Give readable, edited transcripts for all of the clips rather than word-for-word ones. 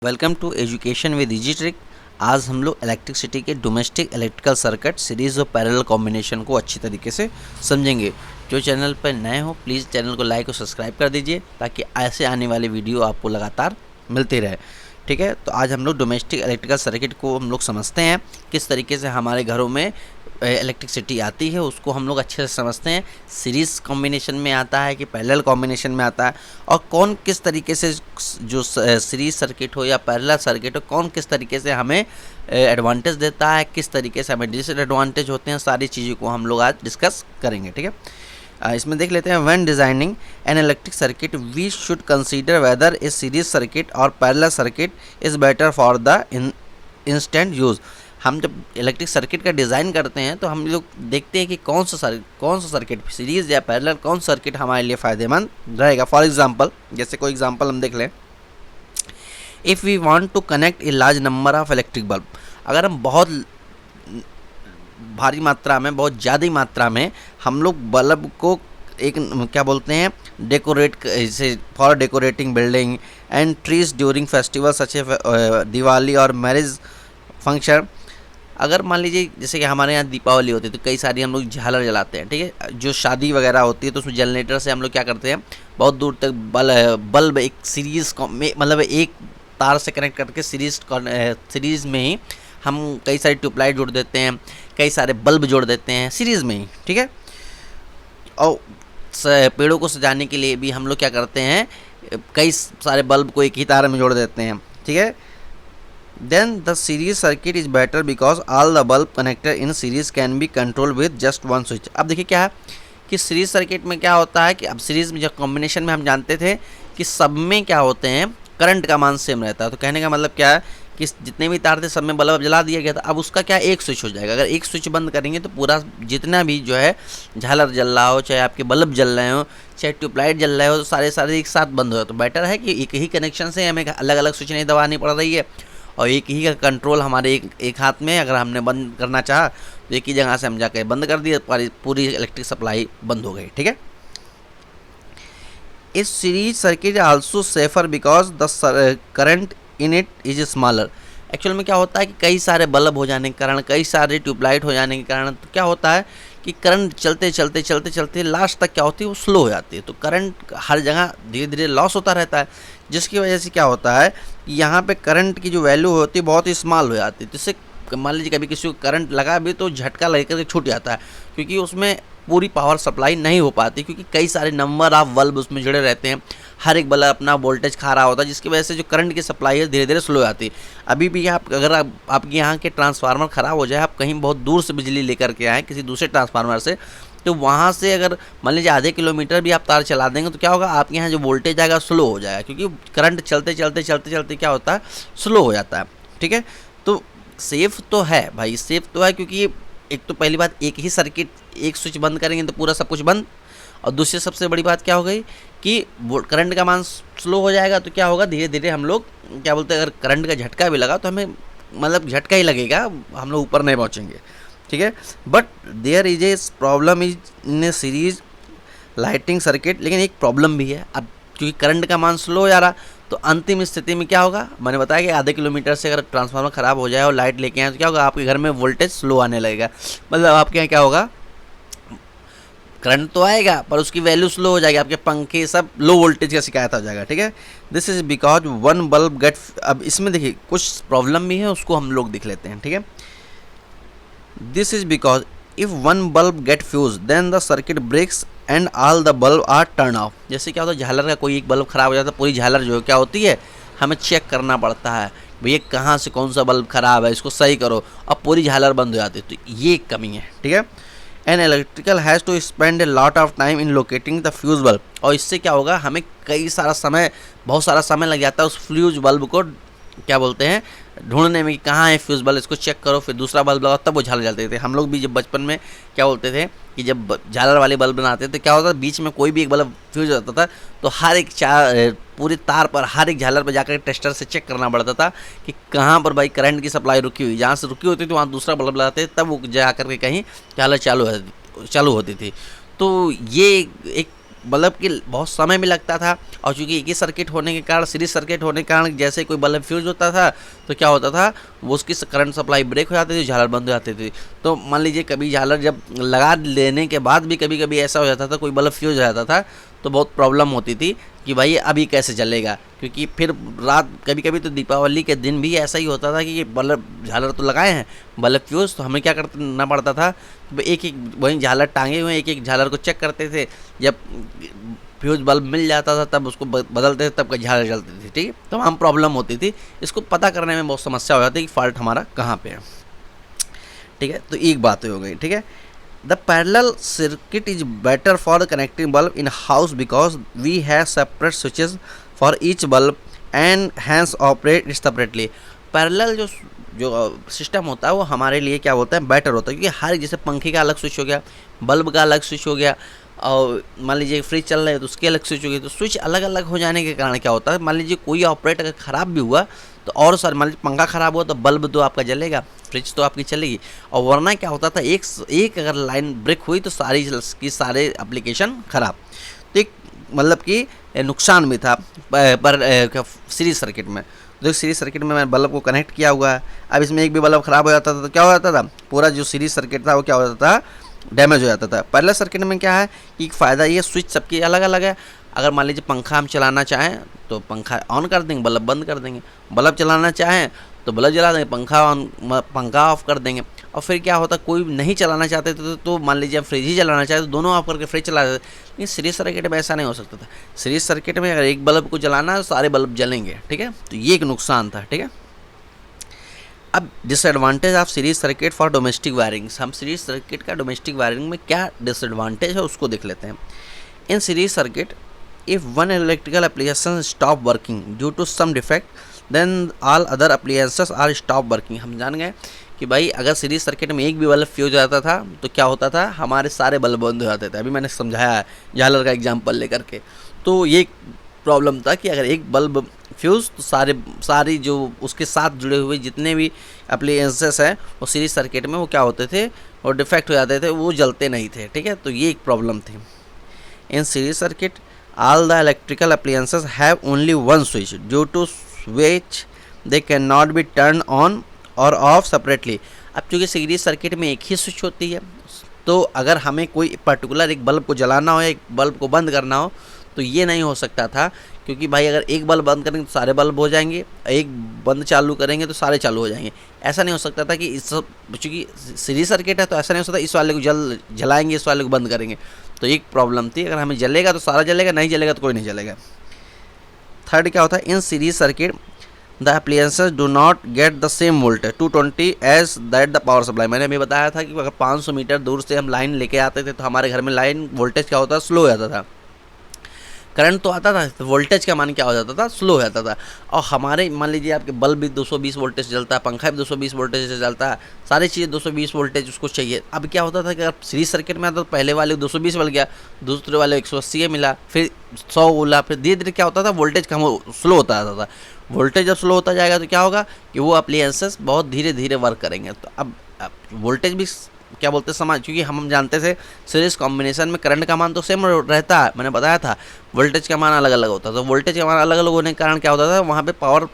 Welcome to education with easy trick. आज हम लोग इलेक्ट्रिसिटी के डोमेस्टिक इलेक्ट्रिकल सर्किट सीरीज़ और पैरेलल कॉम्बिनेशन को अच्छी तरीके से समझेंगे। जो चैनल पर नए हो प्लीज़ चैनल को लाइक और सब्सक्राइब कर दीजिए ताकि ऐसे आने वाली वीडियो आपको लगातार मिलती रहे। ठीक है, तो आज हम लोग डोमेस्टिक इलेक्ट्रिकल सर्किट को हम लोग समझते हैं, किस तरीके से हमारे घरों में इलेक्ट्रिसिटी आती है उसको हम लोग अच्छे से समझते हैं। सीरीज़ कॉम्बिनेशन में आता है कि पैरेलल कॉम्बिनेशन में आता है, और कौन किस तरीके से जो सीरीज़ सर्किट हो या पैरेलल सर्किट हो कौन किस तरीके से हमें एडवांटेज देता है, किस तरीके से हमें डिसएडवांटेज होते हैं, सारी चीज़ों को हम लोग आज डिस्कस करेंगे। ठीक है, इसमें देख लेते हैं। When designing an electric circuit we should consider whether a series circuit और parallel circuit is better for the instant use. हम जब इलेक्ट्रिक सर्किट का डिज़ाइन करते हैं तो हम लोग देखते हैं कि कौन सा सर्किट सीरीज़ या पैरेलल कौन सर्किट हमारे लिए फ़ायदेमंद रहेगा। फॉर एग्जांपल, जैसे कोई एग्जांपल हम देख लें। If we want to connect a large number of electric bulb, अगर हम बहुत भारी मात्रा में, बहुत ज़्यादा मात्रा में हम लोग बल्ब को एक क्या बोलते हैं डेकोरेट से for decorating building and trees during festival such as Diwali और मैरिज फंक्शन। अगर मान लीजिए जैसे कि हमारे यहाँ दीपावली होती है तो कई सारी हम लोग झालर जलाते हैं। ठीक है, जो शादी वगैरह होती है तो उसमें जनरेटर से हम लोग क्या करते हैं, बहुत दूर तक बल्ब एक सीरीज़ मतलब एक तार से कनेक्ट करके सीरीज़ में ही हम कई सारी ट्यूबलाइट जोड़ देते हैं, कई सारे बल्ब जोड़ देते हैं सीरीज़ में ही। ठीक है, और पेड़ों को सजाने के लिए भी हम लोग क्या करते हैं, कई सारे बल्ब को एक ही तार में जोड़ देते हैं। ठीक है, then the series circuit is better because all the bulb connected in series can be controlled with just one switch। अब देखिए क्या है कि सीरीज सर्किट में क्या होता है कि अब सीरीज में जब कॉम्बिनेशन में हम जानते थे कि सब में क्या होते हैं, करंट का मान सेम रहता है। तो कहने का मतलब क्या है कि जितने भी तार थे सब में बल्ब जला दिया गया था। अब उसका क्या एक स्विच हो जाएगा। अगर एक स्विच बंद करेंगे तो पूरा जितना भी जो है झालर जल रहा हो, चाहे आपके बल्ब जल रहे हो, चाहे ट्यूबलाइट जल रहे हो, तो सारे एक साथ बंद हो। तो बेटर है कि एक ही कनेक्शन से हमें अलग अलग स्विच नहीं दबानी पड़ रही है और एक ही का कंट्रोल हमारे एक हाथ में। अगर हमने बंद करना चाहा तो एक ही जगह से हम जाकर बंद कर दिए, पूरी इलेक्ट्रिक सप्लाई बंद हो गई। ठीक है, इस series circuit also safer because the current in it is smaller. Actual में क्या होता है कि कई सारे बल्ब हो जाने के कारण, कई सारे ट्यूबलाइट हो जाने के कारण तो क्या होता है कि करंट चलते लास्ट तक क्या होती है, वो स्लो हो जाती है। तो करंट हर जगह धीरे धीरे लॉस होता रहता है, जिसकी वजह से क्या होता है कि यहाँ पे करंट की जो वैल्यू होती है बहुत ही स्मॉल हो जाती है। तो इससे मान लीजिए कभी किसी को करंट लगा भी तो झटका लग कर छूट जाता है, क्योंकि उसमें पूरी पावर सप्लाई नहीं हो पाती, क्योंकि कई सारे नंबर ऑफ बल्ब उसमें जुड़े रहते हैं। हर एक बल्ब अपना वोल्टेज खा रहा होता है, जिसकी वजह से जो करंट की सप्लाई है धीरे धीरे स्लो हो जाती है। अभी भी अगर आपके यहाँ के ट्रांसफार्मर ख़राब हो जाए, आप कहीं बहुत दूर से बिजली लेकर के आएँ किसी दूसरे ट्रांसफार्मर से, तो वहाँ से अगर मान लीजिए आधे किलोमीटर भी आप तार चला देंगे तो क्या होगा, आपके यहाँ जो वोल्टेज आएगा स्लो हो जाएगा, क्योंकि करंट चलते क्या होता है, स्लो हो जाता है। ठीक है, तो सेफ़ तो है भाई, सेफ़ तो है, क्योंकि एक तो पहली बात एक ही सर्किट, एक स्विच बंद करेंगे तो पूरा सब कुछ बंद। और दूसरी सबसे बड़ी बात क्या हो गई कि करंट का मान स्लो हो जाएगा, तो क्या होगा धीरे धीरे हम लोग क्या बोलते हैं, अगर करंट का झटका भी लगा तो हमें मतलब झटका ही लगेगा, हम लोग ऊपर नहीं पहुँचेंगे। ठीक है, but there is a problem is in a series lighting circuit. लेकिन एक प्रॉब्लम भी है, अब क्योंकि करंट का मान स्लो हो जा रहा, तो अंतिम स्थिति में क्या होगा, मैंने बताया कि आधे किलोमीटर से अगर ट्रांसफार्मर ख़राब हो जाए और लाइट लेके आए तो क्या होगा, आपके घर में वोल्टेज स्लो आने लगेगा। मतलब आपके यहाँ क्या होगा, करंट तो आएगा पर उसकी वैल्यू स्लो हो जाएगी, आपके पंखे सब लो वोल्टेज का शिकायत हो जाएगा। ठीक है, this is because one bulb get. अब इसमें देखिए कुछ प्रॉब्लम भी है, उसको हम लोग देख लेते हैं। ठीक है, this is because if one bulb get fuse then the circuit breaks and all the bulb are turn off. जैसे क्या होता है, झालर का कोई एक बल्ब खराब हो जाता है, पूरी झालर जो है क्या होती है, हमें चेक करना पड़ता है भैया कहाँ से कौन सा बल्ब खराब है, इसको सही करो, अब पूरी झालर बंद हो जाती है। तो ये एक कमी है। ठीक है, an electrical has to spend a lot of time in locating the fuse bulb. और इससे क्या होगा, हमें बहुत सारा समय लग जाता है उस फ्यूज बल्ब को क्या बोलते हैं ढूंढने में कि कहाँ है फ्यूज बल्ब, इसको चेक करो, फिर दूसरा बल्ब लगाओ, तब वो झालर जलते थे। हम लोग भी जब बचपन में क्या बोलते थे कि जब झालर वाले बल्ब बनाते थे क्या होता था, बीच में कोई भी एक बल्ब फ्यूज होता था तो हर एक पूरी तार पर, हर एक झालर पर जाकर टेस्टर से चेक करना पड़ता था कि कहाँ पर भाई करंट की सप्लाई रुकी हुई, जहाँ से रुकी होती थी वहाँ दूसरा बल्ब लगाते, तब वो जा कर के कहीं झालर चालू होती थी। तो ये एक बल्ब की बहुत समय भी लगता था, और चूँकि एक ही सर्किट होने के कारण, सीरीज सर्किट होने के कारण, जैसे कोई बल्ब फ्यूज होता था तो क्या होता था, वो उसकी करंट सप्लाई ब्रेक हो जाती थी, झालर बंद हो जाती थी। तो मान लीजिए कभी झालर जब लगा लेने के बाद भी कभी कभी ऐसा हो जाता था, कोई बल्ब फ्यूज हो जाता था तो बहुत प्रॉब्लम होती थी कि भाई अभी कैसे चलेगा, क्योंकि फिर रात, कभी कभी तो दीपावली के दिन भी ऐसा ही होता था कि ये बल्ब झालर तो लगाए हैं, बल्ब फ्यूज, तो हमें क्या करना पड़ता था, एक एक वहीं झालर टांगे हुए एक एक झालर को चेक करते थे, जब फ्यूज बल्ब मिल जाता था तब उसको बदलते थे, तब झालर जलती थी। ठीक है, तमाम प्रॉब्लम होती थी, इसको पता करने में बहुत समस्या हो जाती है कि फॉल्ट हमारा कहाँ पे है। ठीक है, तो एक बात हो गई। ठीक है, the parallel circuit is better for connecting bulb in house because we have separate switches for each bulb and hence operate it separately. Parallel जो जो सिस्टम होता है वो हमारे लिए क्या होता है, बेटर होता है, क्योंकि हर, जैसे पंखे का अलग स्विच हो गया, बल्ब का अलग स्विच हो गया, और मान लीजिए फ्रिज चल रहा है तो उसके अलग स्विच हो गई, तो स्विच अलग अलग हो जाने के कारण क्या होता है, मान लीजिए कोई ऑपरेट अगर ख़राब भी हुआ तो और सारे, मान लीजिए पंखा ख़राब हुआ तो बल्ब तो आपका जलेगा, फ्रिज तो आपकी चलेगी, और वरना क्या होता था, एक अगर लाइन ब्रेक हुई तो सारी की सारे एप्लीकेशन ख़राब। तो एक मतलब कि नुकसान भी था पर सीरीज सर्किट में। जो सीरीज सर्किट में मैंने बल्ब को कनेक्ट किया हुआ है, अब इसमें एक भी बल्ब ख़राब हो जाता था तो क्या हो जाता था, पूरा जो सीरीज सर्किट था वो क्या हो जाता था, डैमेज हो जाता था। पैरेलल सर्किट में क्या है कि फ़ायदा ये, स्विच सबकी अलग अलग है। अगर मान लीजिए पंखा हम चलाना चाहें तो पंखा ऑन कर देंगे, बल्ब बंद कर देंगे, बल्ब चलाना चाहें तो बल्ब जला देंगे, पंखा ऑफ कर देंगे। और फिर क्या होता, कोई नहीं चलाना चाहते थे तो मान लीजिए फ्रिज ही चलाना चाहते तो दोनों ऑफ करके फ्रिज चला देते। लेकिन सीरीज सर्किट में ऐसा नहीं हो सकता था। सीरीज सर्किट में अगर एक बल्ब को जलाना है तो सारे बल्ब जलेंगे। ठीक है, तो ये एक नुकसान था। ठीक है, अब disadvantage of series circuit for domestic wirings, हम सीरीज सर्किट का डोमेस्टिक वायरिंग में क्या डिसएडवांटेज है उसको देख लेते हैं। In series circuit, if one electrical application stop working due to some defect then all other appliances are stop working. हम जान गए कि भाई अगर सीरीज सर्किट में एक भी बल्ब फ्यूज हो जाता था तो क्या होता था, हमारे सारे बल्ब बंद हो जाते थे। अभी मैंने समझाया है झालर का एग्जाम्पल लेकर के। तो ये प्रॉब्लम था कि अगर एक बल्ब फ्यूज तो सारी जो उसके साथ जुड़े हुए जितने भी एप्लीकेंसेस हैं वो सीरीज सर्किट में वो क्या होते थे, और डिफेक्ट हो जाते थे, वो जलते नहीं थे। ठीक है, तो ये एक प्रॉब्लम थी। इन series circuit all the electrical appliances have only one switch due to which they cannot be turned on or off separately। अब चूँकि सीरीज सर्किट में एक ही स्विच होती है, तो अगर हमें कोई पर्टिकुलर एक बल्ब को जलाना हो या एक बल्ब को बंद करना हो तो ये नहीं हो सकता था, क्योंकि भाई अगर एक बल्ब बंद करेंगे तो सारे बल्ब हो जाएंगे, एक बंद चालू करेंगे तो सारे चालू हो जाएंगे। ऐसा नहीं हो सकता था कि इस, चूँकि सीरीज सर्किट है तो ऐसा नहीं हो सकता इस वाले को जलाएंगे इस वाले को बंद करेंगे। तो एक प्रॉब्लम थी, अगर हमें जलेगा तो सारा जलेगा, नहीं जलेगा तो कोई नहीं जलेगा। थर्ड क्या होता है, in series circuit the appliances do not get the same voltage 220 as that the power supply. मैंने अभी बताया था कि अगर 500 मीटर दूर से हम लाइन लेके आते थे तो हमारे घर में लाइन वोल्टेज क्या होता है, स्लो हो जाता था। करंट तो आता था तो वोल्टेज का मान क्या हो जाता था, स्लो हो जाता था। और हमारे मान लीजिए आपके बल्ब भी 220 वोल्टेज जलता है, पंखा भी 220 वोल्टेज से जलता है, सारी चीज़ें 220 वोल्टेज उसको चाहिए। अब क्या होता था कि अगर सीरीज सर्किट में आता तो पहले वाले 220 मिल गया, दूसरे वाले 180 मिला, फिर 100 बोला, फिर धीरे धीरे क्या होता था, वोल्टेज कम स्लो होता जाता था। वोल्टेज जब स्लो होता जाएगा तो क्या होगा कि वो एप्लीकेंसेस बहुत धीरे धीरे वर्क करेंगे। तो अब वोल्टेज भी क्या बोलते हैं समान, क्योंकि हम जानते थे सीरीज कॉम्बिनेशन में करंट का मान तो सेम रहता है, मैंने बताया था, वोल्टेज का मान अलग अलग होता है। तो वोल्टेज का मान अलग अलग होने के कारण क्या होता था, वहाँ पे पावर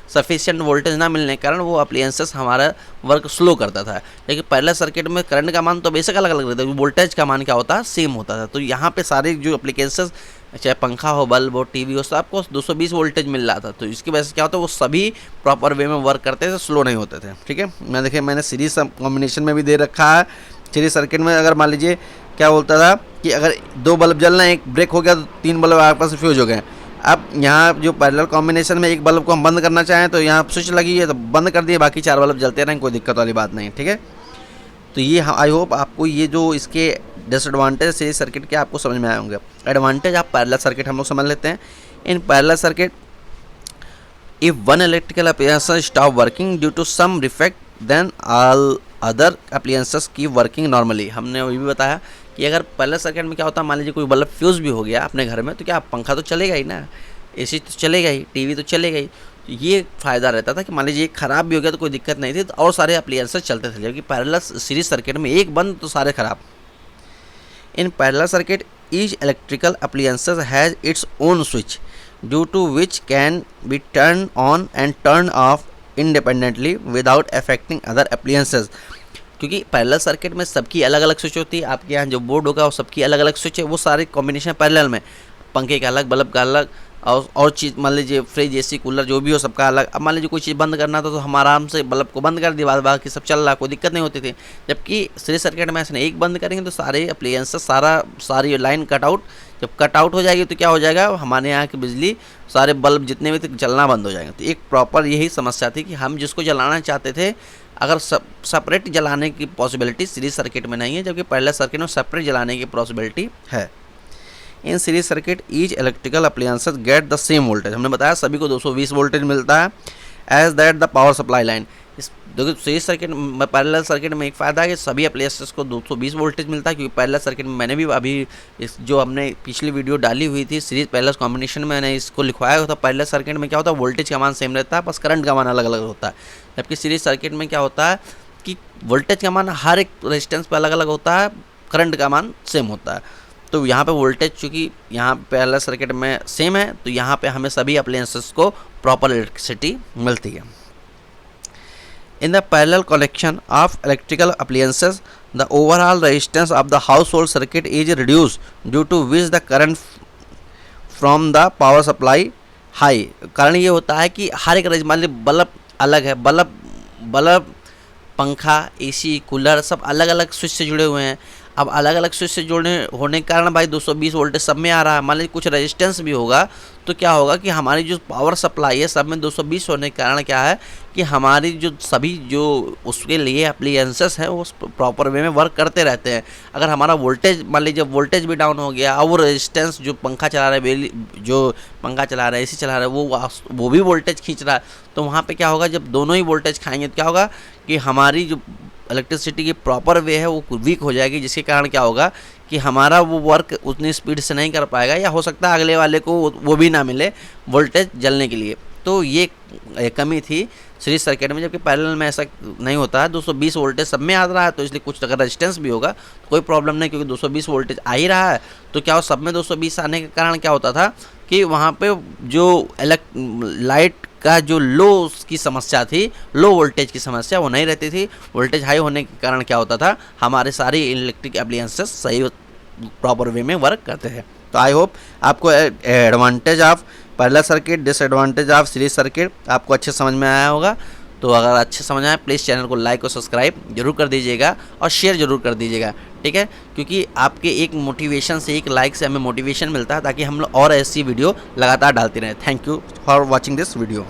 सफिशिएंट वोल्टेज ना मिलने के कारण वो अप्लायंसेस हमारा वर्क स्लो करता था। लेकिन पहले सर्किट में करंट का मान तो बेशक अलग अलग रहता है, वोल्टेज का मान क्या होता है, सेम होता था। तो यहाँ पे सारे जो एप्लीकेंसेस, चाहे पंखा हो, बल्ब हो, टीवी हो, सबको 220 वोल्टेज मिल रहा था। तो इसकी वजह से क्या होता है, वो सभी प्रॉपर वे में वर्क करते थे, स्लो नहीं होते थे। ठीक है, मैं देखिए मैंने सीरीज कॉम्बिनेशन में भी दे रखा है। सीरीज सर्किट में अगर मान लीजिए क्या बोलता था कि अगर 2 बल्ब जल रहे हैं, एक ब्रेक हो गया तो 3 बल्ब आपस में फ्यूज हो गए। अब यहाँ जो पैरेलल कॉम्बिनेशन में एक बल्ब को हम बंद करना चाहें तो यहाँ स्विच लगी है तो बंद कर दिए, बाकी 4 बल्ब जलते रहें, कोई दिक्कत वाली बात नहीं। ठीक है, तो ये आई होप आपको ये जो इसके डिसएडवांटेज सीरीज सर्किट के आपको समझ में आए होंगे। एडवांटेज आप पैरेलल सर्किट हम लोग समझ लेते हैं। In parallel circuit if one electrical appliance stop working due to some defect then all other appliances keep working normally. हमने वही भी बताया कि अगर पैरेलल सर्किट में क्या होता है, मान लीजिए कोई बल्ब फ्यूज भी हो गया अपने घर में तो क्या पंखा तो चलेगा ही ना, एसी तो चलेगा ही, टीवी तो चलेगा ही। तो ये फ़ायदा रहता था कि मान लीजिए ख़राब भी हो गया तो कोई दिक्कत नहीं थी, तो और सारे अप्लायंसेस चलते थे। जबकि पैरेलल सीरीज सर्किट में एक बंद तो सारे ख़राब। इन parallel circuit each electrical appliances has its own switch due to which can be turned on and turned off independently without affecting other appliances। क्योंकि पैरेलल सर्किट में सबकी अलग अलग स्विच होती है, आपके यहाँ जो बोर्ड होगा वो सबकी अलग अलग स्विच है, वो सारे कॉम्बिनेशन पैरेलल में, पंखे का अलग, बल्ब का अलग, और चीज़ मान लीजिए फ्रिज एसी कूलर जो भी हो सबका अलग। अब मान लीजिए कोई चीज़ बंद करना था तो हम आराम से बल्ब को बंद कर दिया, बाद बाकी सब चल रहा, कोई दिक्कत नहीं होती थी। जबकि सीरीज सर्किट में ऐसे नहीं, एक बंद करेंगे तो सारे अप्लायंसेस सारी लाइन कट आउट, जब कट आउट हो जाएगी तो क्या हो जाएगा, हमारे यहाँ की बिजली सारे बल्ब जितने भी थे जलना बंद हो जाएंगे। तो एक प्रॉपर यही समस्या थी कि हम जिसको जलाना चाहते थे, अगर सेपरेट जलाने की पॉसिबिलिटी सीरीज सर्किट में नहीं है, जबकि पैरेलल सर्किट में सेपरेट जलाने की पॉसिबिलिटी है। In series circuit each electrical appliances get the same voltage, हमने बताया सभी को 220 वोल्टेज मिलता है as that the power supply line. इस देखो सीरीज सर्किट में, पैरेलल सर्किट में एक फ़ायदा है कि सभी अप्लायंसेस को 220 वोल्टेज मिलता है, क्योंकि पैरेलल सर्किट में मैंने भी अभी इस जो हमने पिछली वीडियो डाली हुई थी सीरीज पैरेलल कॉम्बिनेशन में मैंने इसको लिखवाया होता। पैरेलल सर्किट में क्या होता है, वोल्टेज का मान सेम रहता है, बस करंट का मान अलग अलग होता है। जबकि सीरीज सर्किट में क्या होता है कि वोल्टेज का मान हर एक रेजिस्टेंस पर अलग अलग होता है, करंट का मान सेम होता है। तो यहाँ पे वोल्टेज चूँकि यहाँ पैरेलल सर्किट में सेम है, तो यहाँ पे हमें सभी अप्लायंसेस को प्रॉपर इलेक्ट्रिसिटी मिलती है। In the parallel connection of electrical appliances the overall resistance of the household circuit is reduced due to which the current from the power supply high. कारण ये होता है कि हर एक मान लीजिए बल्ब अलग है, बल्ब पंखा एसी कूलर सब अलग अलग स्विच से जुड़े हुए हैं। अब अलग अलग स्विच से जुड़ने होने के कारण भाई 220 वोल्टेज सब में आ रहा है। मान लीजिए कुछ रेजिस्टेंस भी होगा तो क्या होगा कि हमारी जो पावर सप्लाई है सब में 220 होने के कारण क्या है कि हमारी जो सभी जो उसके लिए अप्लायंसेस हैं वो प्रॉपर वे में वर्क करते रहते हैं। अगर हमारा वोल्टेज मान लीजिए वोल्टेज भी डाउन हो गया और वो रेजिस्टेंस जो पंखा चला रहा है, जो पंखा चला रहा है एसी चला रहा है वो भी वोल्टेज खींच रहा है, तो वहाँ पर क्या होगा जब दोनों ही वोल्टेज खाएंगे तो क्या होगा कि हमारी जो इलेक्ट्रिसिटी की प्रॉपर वे है वो वीक हो जाएगी, जिसके कारण क्या होगा कि हमारा वो वर्क उतनी स्पीड से नहीं कर पाएगा, या हो सकता है अगले वाले को वो भी ना मिले वोल्टेज जलने के लिए। तो ये कमी थी सीरीज सर्किट में, जबकि पैरेलल में ऐसा नहीं होता है। 220 वोल्टेज सब में आ रहा है, तो इसलिए कुछ अगर रेजिस्टेंस भी होगा तो कोई प्रॉब्लम नहीं, क्योंकि 220 वोल्टेज आ ही रहा है। तो क्या हो सब में 220 आने के कारण क्या होता था कि वहाँ पे जो लाइट का जो लो की समस्या थी, लो वोल्टेज की समस्या वो नहीं रहती थी। वोल्टेज हाई होने के कारण क्या होता था, हमारे सारे इलेक्ट्रिक अप्लायंसेस सही प्रॉपर वे में वर्क करते हैं। तो आई होप आपको advantage of parallel circuit, disadvantage of series circuit आपको अच्छे समझ में आया होगा। तो अगर अच्छे समझ आए प्लीज़ चैनल को लाइक और सब्सक्राइब जरूर कर दीजिएगा और शेयर जरूर कर दीजिएगा, ठीक है, क्योंकि आपके एक मोटिवेशन से, एक लाइक से हमें मोटिवेशन मिलता है ताकि हम लोग और ऐसी वीडियो लगातार डालते रहें। Thank you for watching this video.